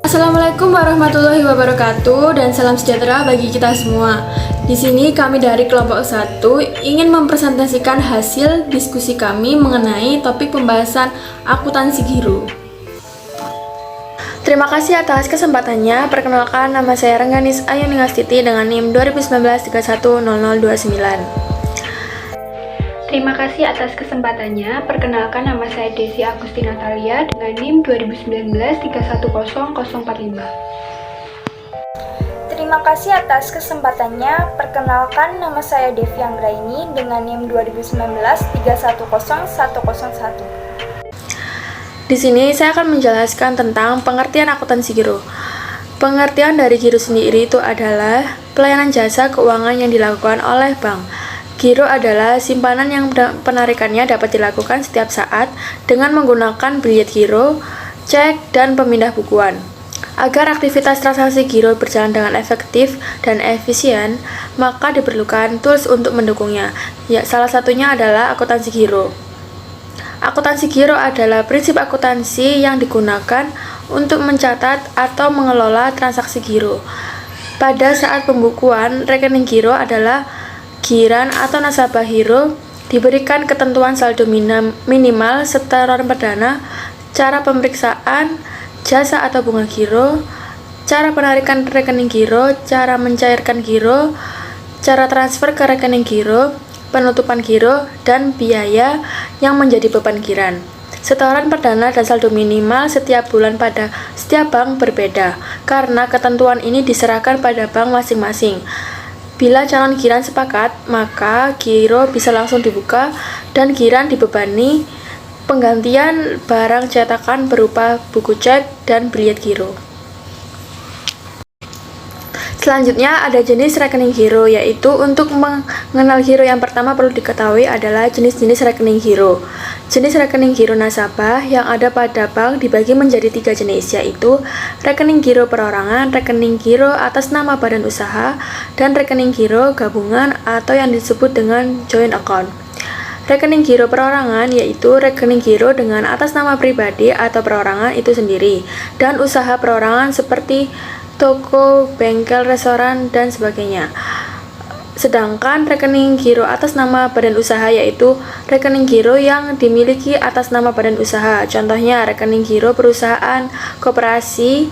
Assalamualaikum warahmatullahi wabarakatuh dan salam sejahtera bagi kita semua. Di sini kami dari kelompok 1 ingin mempresentasikan hasil diskusi kami mengenai topik pembahasan akuntansi giro. Terima kasih atas kesempatannya. Perkenalkan, nama saya Rengganis Ayuni Ngastiti dengan NIM 2019-310029. Terima kasih atas kesempatannya. Perkenalkan, nama saya Desi Agustina Thalia dengan NIM 2019-310045. Terima kasih atas kesempatannya. Perkenalkan, nama saya Devi Anggraini dengan NIM 2019-310101. Di sini saya akan menjelaskan tentang pengertian akuntansi giro. Pengertian dari giro sendiri itu adalah pelayanan jasa keuangan yang dilakukan oleh bank. Giro adalah simpanan yang penarikannya dapat dilakukan setiap saat dengan menggunakan bilet giro, cek, dan pemindah bukuan. Agar aktivitas transaksi giro berjalan dengan efektif dan efisien, maka diperlukan tools untuk mendukungnya. Ya, salah satunya adalah akuntansi giro. Akuntansi giro adalah prinsip akuntansi yang digunakan untuk mencatat atau mengelola transaksi giro. Pada saat pembukuan, rekening giro adalah giran atau nasabah giro diberikan ketentuan saldo minimal, setoran perdana, cara pemeriksaan, jasa atau bunga giro, cara penarikan rekening giro, cara mencairkan giro, cara transfer ke rekening giro, penutupan giro, dan biaya yang menjadi beban giran. Setoran perdana dan saldo minimal setiap bulan pada setiap bank berbeda, karena ketentuan ini diserahkan pada bank masing-masing. Bila calon giran sepakat, maka giro bisa langsung dibuka dan giran dibebani penggantian barang cetakan berupa buku cek dan bilet giro. Selanjutnya ada jenis rekening giro, yaitu untuk mengenal giro yang pertama perlu diketahui adalah jenis-jenis rekening giro. Jenis rekening giro nasabah yang ada pada bank dibagi menjadi 3 jenis, yaitu rekening giro perorangan, rekening giro atas nama badan usaha, dan rekening giro gabungan atau yang disebut dengan joint account. Rekening giro perorangan yaitu rekening giro dengan atas nama pribadi atau perorangan itu sendiri, dan usaha perorangan seperti toko, bengkel, restoran, dan sebagainya. Sedangkan rekening giro atas nama badan usaha yaitu rekening giro yang dimiliki atas nama badan usaha. Contohnya rekening giro perusahaan, koperasi,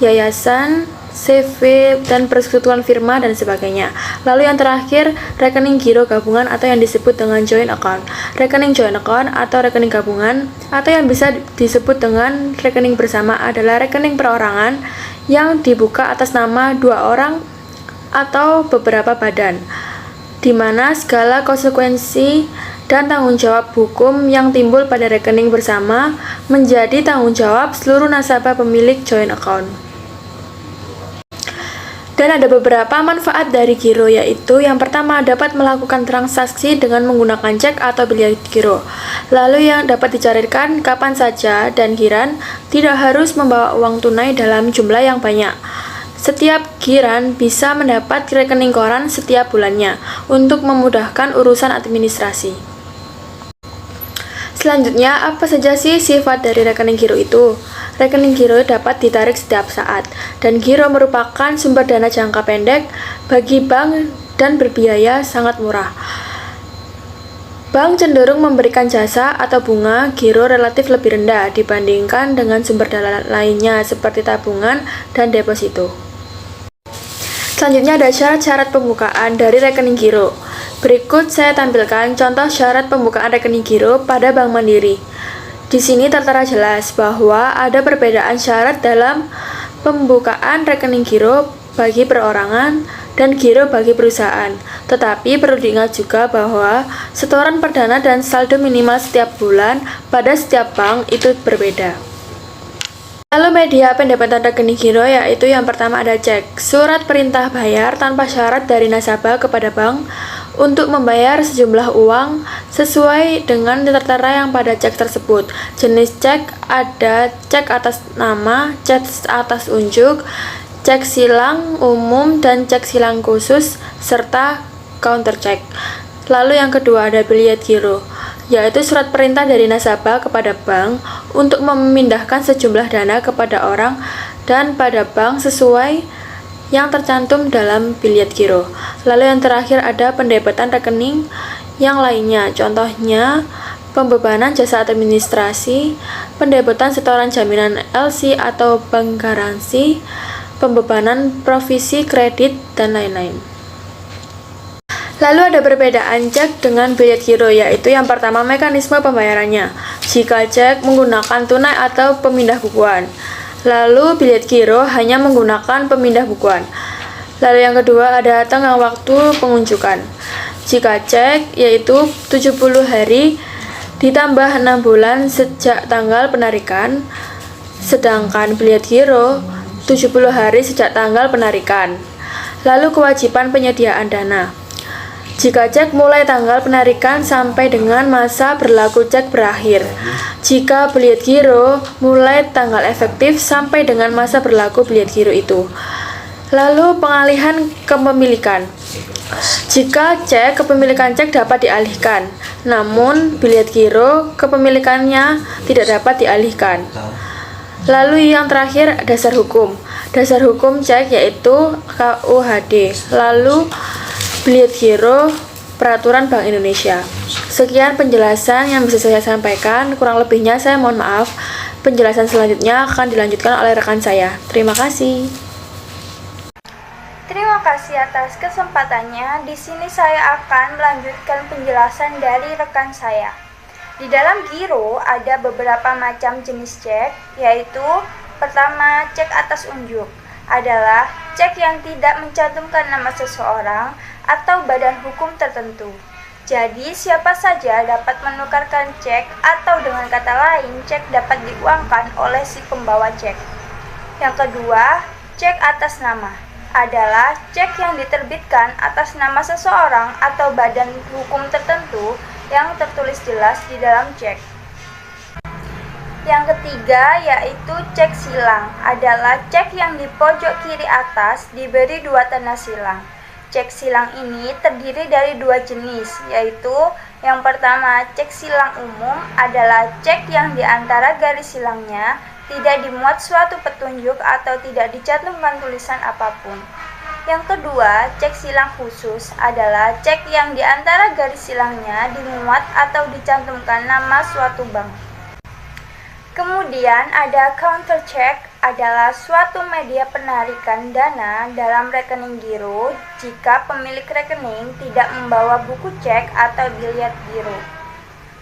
yayasan, CV, dan persekutuan firma, dan sebagainya. Lalu yang terakhir, rekening giro gabungan atau yang disebut dengan joint account. Rekening joint account atau rekening gabungan atau yang bisa disebut dengan rekening bersama adalah rekening perorangan yang dibuka atas nama 2 orang atau beberapa badan, di mana segala konsekuensi dan tanggung jawab hukum yang timbul pada rekening bersama menjadi tanggung jawab seluruh nasabah pemilik joint account. Dan ada beberapa manfaat dari giro, yaitu yang pertama dapat melakukan transaksi dengan menggunakan cek atau bilet giro. Lalu yang dapat dicairkan kapan saja dan giran tidak harus membawa uang tunai dalam jumlah yang banyak. Setiap giran bisa mendapat rekening koran setiap bulannya untuk memudahkan urusan administrasi. Selanjutnya, apa saja sih sifat dari rekening giro itu? Rekening giro dapat ditarik setiap saat, dan giro merupakan sumber dana jangka pendek bagi bank dan berbiaya sangat murah. Bank cenderung memberikan jasa atau bunga giro relatif lebih rendah dibandingkan dengan sumber dana lainnya seperti tabungan dan deposito. Selanjutnya ada syarat-syarat pembukaan dari rekening giro. Berikut saya tampilkan contoh syarat pembukaan rekening giro pada Bank Mandiri. Di sini tertera jelas bahwa ada perbedaan syarat dalam pembukaan rekening giro bagi perorangan dan giro bagi perusahaan. Tetapi perlu diingat juga bahwa setoran perdana dan saldo minimal setiap bulan pada setiap bank itu berbeda. Lalu media pendapatan rekening giro yaitu yang pertama ada cek, surat perintah bayar tanpa syarat dari nasabah kepada bank untuk membayar sejumlah uang sesuai dengan tertera yang pada cek tersebut. Jenis cek ada cek atas nama, cek atas unjuk, cek silang umum, dan cek silang khusus, serta counter cek. Lalu yang kedua ada bilet giro, yaitu surat perintah dari nasabah kepada bank untuk memindahkan sejumlah dana kepada orang dan pada bank sesuai yang tercantum dalam bilet giro. Lalu yang terakhir ada pendebetan rekening yang lainnya, contohnya pembebanan jasa administrasi, pendebetan setoran jaminan LC atau bank garansi, pembebanan provisi kredit, dan lain-lain. Lalu ada perbedaan cek dengan bilet giro, yaitu yang pertama mekanisme pembayarannya. Jika cek menggunakan tunai atau pemindah bukuan, lalu bilet giro hanya menggunakan pemindah bukuan. Lalu yang kedua ada tenggang waktu pengunjukan. Jika cek yaitu 70 hari ditambah 6 bulan sejak tanggal penarikan, sedangkan bilet giro 70 hari sejak tanggal penarikan. Lalu kewajiban penyediaan dana. Jika cek mulai tanggal penarikan sampai dengan masa berlaku cek berakhir. Jika bilet giro mulai tanggal efektif sampai dengan masa berlaku bilet giro itu. Lalu pengalihan kepemilikan. Jika cek, kepemilikan cek dapat dialihkan, namun bilet giro kepemilikannya tidak dapat dialihkan. Lalu yang terakhir dasar hukum. Dasar hukum cek yaitu KUHD. Lalu bilet giro peraturan Bank Indonesia. Sekian penjelasan yang bisa saya sampaikan, kurang lebihnya saya mohon maaf. Penjelasan selanjutnya akan dilanjutkan oleh rekan saya. Terima kasih. Terima kasih atas kesempatannya. Di sini saya akan melanjutkan penjelasan dari rekan saya. Di dalam giro ada beberapa macam jenis cek, yaitu pertama, cek atas unjuk adalah cek yang tidak mencantumkan nama seseorang atau badan hukum tertentu. Jadi, siapa saja dapat menukarkan cek atau dengan kata lain, cek dapat diuangkan oleh si pembawa cek. Yang kedua, cek atas nama adalah cek yang diterbitkan atas nama seseorang atau badan hukum tertentu yang tertulis jelas di dalam cek. Yang ketiga yaitu cek silang adalah cek yang di pojok kiri atas diberi 2 tanda silang. Cek silang ini terdiri dari 2 jenis, yaitu yang pertama cek silang umum adalah cek yang di antara garis silangnya tidak dimuat suatu petunjuk atau tidak dicantumkan tulisan apapun. Yang kedua, cek silang khusus adalah cek yang di antara garis silangnya dimuat atau dicantumkan nama suatu bank. Kemudian ada counter check adalah suatu media penarikan dana dalam rekening giro jika pemilik rekening tidak membawa buku cek atau bilet giro.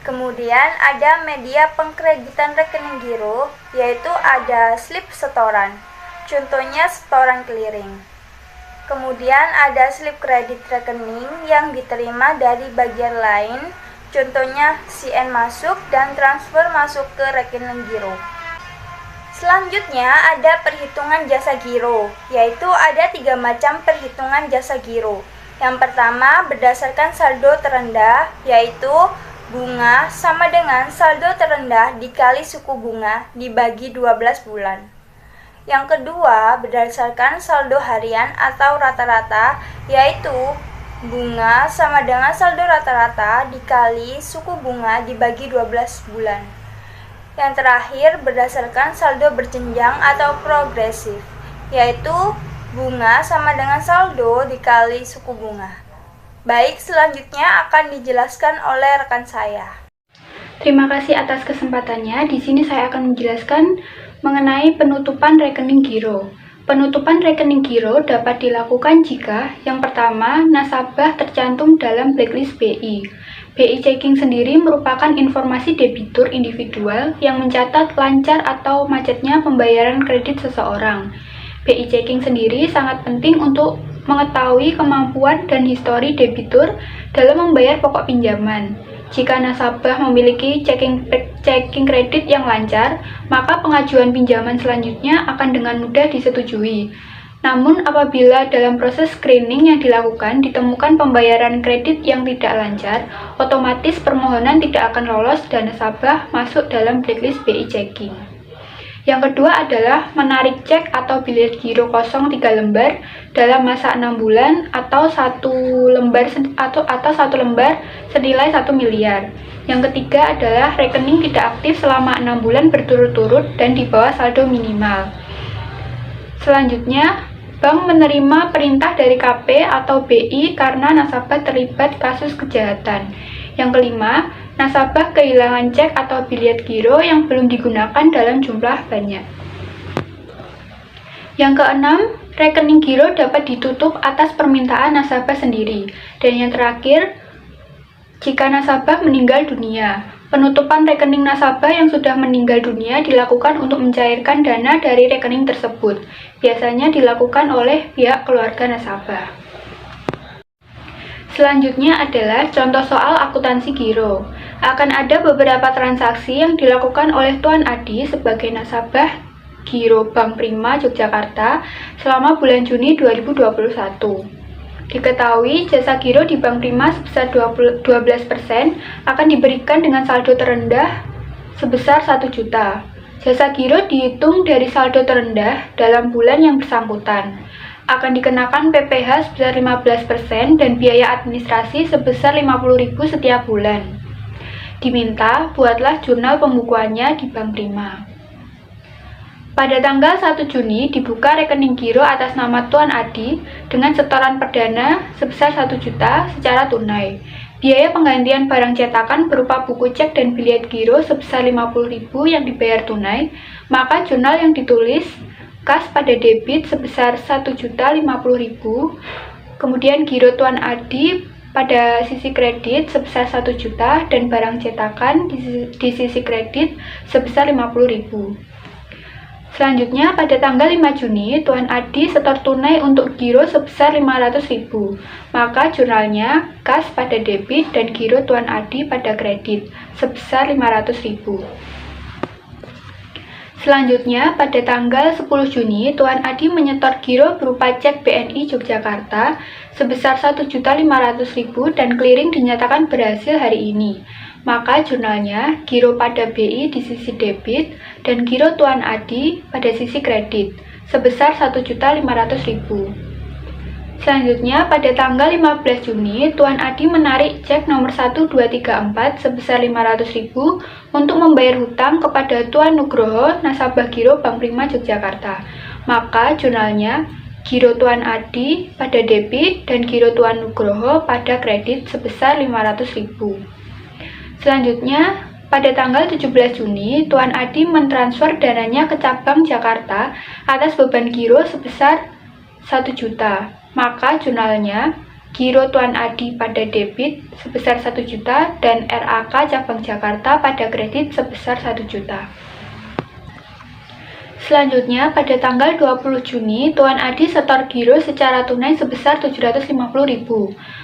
Kemudian ada media pengkreditan rekening giro, yaitu ada slip setoran, contohnya setoran clearing. Kemudian ada slip kredit rekening yang diterima dari bagian lain, contohnya CN masuk dan transfer masuk ke rekening giro. Selanjutnya ada perhitungan jasa giro, yaitu ada 3 macam perhitungan jasa giro. Yang pertama berdasarkan saldo terendah, yaitu bunga sama dengan saldo terendah dikali suku bunga dibagi 12 bulan. Yang kedua berdasarkan saldo harian atau rata-rata, yaitu bunga sama dengan saldo rata-rata dikali suku bunga dibagi 12 bulan. Yang terakhir berdasarkan saldo berjenjang atau progresif, yaitu bunga sama dengan saldo dikali suku bunga. Baik, selanjutnya akan dijelaskan oleh rekan saya. Terima kasih atas kesempatannya. Di sini saya akan menjelaskan mengenai penutupan rekening giro. Penutupan rekening giro dapat dilakukan jika yang pertama, nasabah tercantum dalam blacklist BI. BI checking sendiri merupakan informasi debitur individual yang mencatat lancar atau macetnya pembayaran kredit seseorang. BI checking sendiri sangat penting untuk mengetahui kemampuan dan histori debitur dalam membayar pokok pinjaman. Jika nasabah memiliki checking kredit yang lancar, maka pengajuan pinjaman selanjutnya akan dengan mudah disetujui. Namun apabila dalam proses screening yang dilakukan ditemukan pembayaran kredit yang tidak lancar, otomatis permohonan tidak akan lolos dan nasabah masuk dalam blacklist BI checking. Yang kedua adalah menarik cek atau bilet giro kosong 3 lembar dalam masa 6 bulan atau satu lembar senilai 1 miliar. Yang ketiga adalah rekening tidak aktif selama 6 bulan berturut-turut dan di bawah saldo minimal. Selanjutnya, bank menerima perintah dari KP atau BI karena nasabah terlibat kasus kejahatan. Yang kelima, nasabah kehilangan cek atau biliet giro yang belum digunakan dalam jumlah banyak. Yang keenam, rekening giro dapat ditutup atas permintaan nasabah sendiri. Dan yang terakhir, jika nasabah meninggal dunia. Penutupan rekening nasabah yang sudah meninggal dunia dilakukan untuk mencairkan dana dari rekening tersebut. Biasanya dilakukan oleh pihak keluarga nasabah. Selanjutnya adalah contoh soal akuntansi giro. Akan ada beberapa transaksi yang dilakukan oleh Tuan Adi sebagai nasabah Giro Bank Prima Yogyakarta selama bulan Juni 2021. Diketahui jasa giro di Bank Prima sebesar 12% akan diberikan dengan saldo terendah sebesar 1 juta. Jasa giro dihitung dari saldo terendah dalam bulan yang bersangkutan. Akan dikenakan PPh sebesar 15% dan biaya administrasi sebesar 50.000 setiap bulan. Diminta buatlah jurnal pembukuannya di Bank Prima. Pada tanggal 1 Juni dibuka rekening giro atas nama Tuan Adi dengan setoran perdana sebesar 1 juta secara tunai. Biaya penggantian barang cetakan berupa buku cek dan biliet giro sebesar 50.000 yang dibayar tunai, maka jurnal yang ditulis kas pada debit sebesar 1.050.000, kemudian giro Tuan Adi pada sisi kredit sebesar 1 juta dan barang cetakan di sisi kredit sebesar 50.000. Selanjutnya, pada tanggal 5 Juni, Tuan Adi setor tunai untuk giro sebesar 500.000. Maka jurnalnya kas pada debit dan giro Tuan Adi pada kredit sebesar 500.000. Selanjutnya, pada tanggal 10 Juni, Tuan Adi menyetor giro berupa cek BNI Yogyakarta sebesar 1.500.000 dan clearing dinyatakan berhasil hari ini. Maka jurnalnya giro pada BI di sisi debit dan giro Tuan Adi pada sisi kredit sebesar 1.500.000. Selanjutnya, pada tanggal 15 Juni, Tuan Adi menarik cek nomor 1234 sebesar 500.000 untuk membayar hutang kepada Tuan Nugroho, nasabah giro Bank Prima Yogyakarta. Maka jurnalnya giro Tuan Adi pada debit dan giro Tuan Nugroho pada kredit sebesar 500.000. Selanjutnya, pada tanggal 17 Juni, Tuan Adi mentransfer dananya ke cabang Jakarta atas beban giro sebesar 1 juta. Maka jurnalnya giro Tuan Adi pada debit sebesar 1 juta dan RAK cabang Jakarta pada kredit sebesar 1 juta. Selanjutnya, pada tanggal 20 Juni, Tuan Adi setor giro secara tunai sebesar 750.000.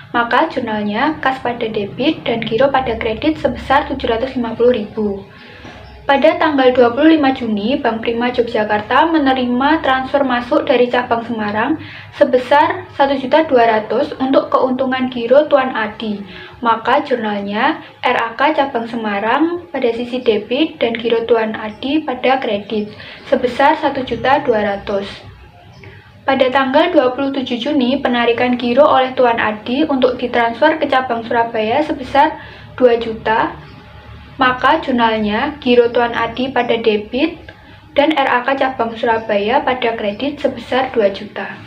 Maka jurnalnya kas pada debit dan giro pada kredit sebesar 750.000. Pada tanggal 25 Juni, Bank Prima Yogyakarta menerima transfer masuk dari cabang Semarang sebesar 1.200.000 untuk keuntungan giro Tuan Adi. Maka jurnalnya RAK cabang Semarang pada sisi debit dan giro Tuan Adi pada kredit sebesar 1.200.000. Pada tanggal 27 Juni, penarikan giro oleh Tuan Adi untuk ditransfer ke cabang Surabaya sebesar 2 juta. Maka jurnalnya giro Tuan Adi pada debit dan RAK cabang Surabaya pada kredit sebesar 2 juta.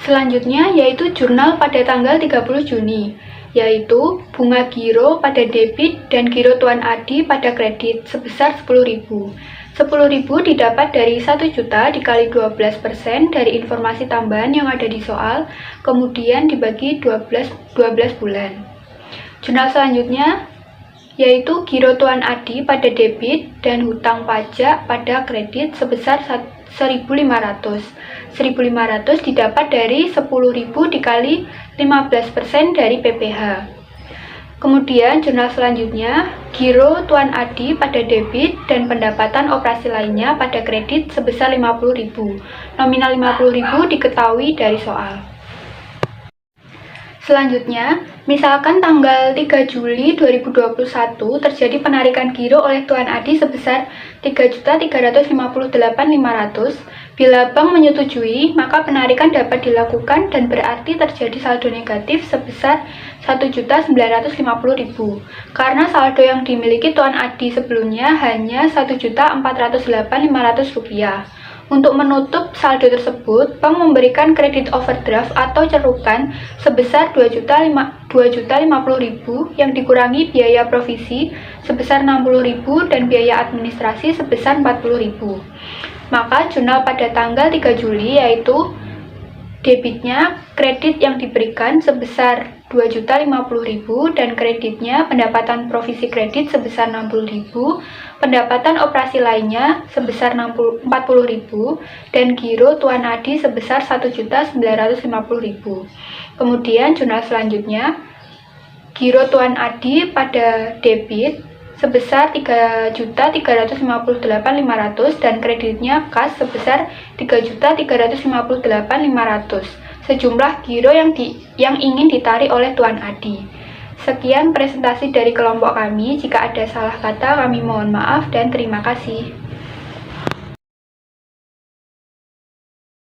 Selanjutnya yaitu jurnal pada tanggal 30 Juni, yaitu bunga giro pada debit dan giro Tuan Adi pada kredit sebesar 10.000. 10.000 didapat dari 1 juta dikali 12% dari informasi tambahan yang ada di soal, kemudian dibagi 12 bulan. Jurnal selanjutnya yaitu giro Tuan Adi pada debit dan hutang pajak pada kredit sebesar 1.500. 1.500 didapat dari 10.000 dikali 15% dari PPh. Kemudian jurnal selanjutnya giro Tuan Adi pada debit dan pendapatan operasi lainnya pada kredit sebesar 50.000. Nominal 50.000 diketahui dari soal. Selanjutnya, misalkan tanggal 3 Juli 2021 terjadi penarikan giro oleh Tuan Adi sebesar 3.358.500. Bila bank menyetujui, maka penarikan dapat dilakukan dan berarti terjadi saldo negatif sebesar 1.950.000 karena saldo yang dimiliki Tuan Adi sebelumnya hanya 1.408.500 rupiah. Untuk menutup saldo tersebut, bank memberikan kredit overdraft atau cerukan sebesar Rp2.050.000 yang dikurangi biaya provisi sebesar Rp60.000 dan biaya administrasi sebesar Rp40.000. Maka jurnal pada tanggal 3 Juli yaitu debitnya kredit yang diberikan sebesar Rp2.050.000 dan kreditnya pendapatan provisi kredit sebesar Rp60.000, pendapatan operasi lainnya sebesar Rp40.000 dan giro Tuan Adi sebesar Rp1.950.000. Kemudian jurnal selanjutnya, giro Tuan Adi pada debit sebesar Rp3.358.500 dan kreditnya kas sebesar Rp3.358.500. Sejumlah giro yang ingin ditarik oleh Tuan Adi. Sekian presentasi dari kelompok kami. Jika ada salah kata, kami mohon maaf dan terima kasih.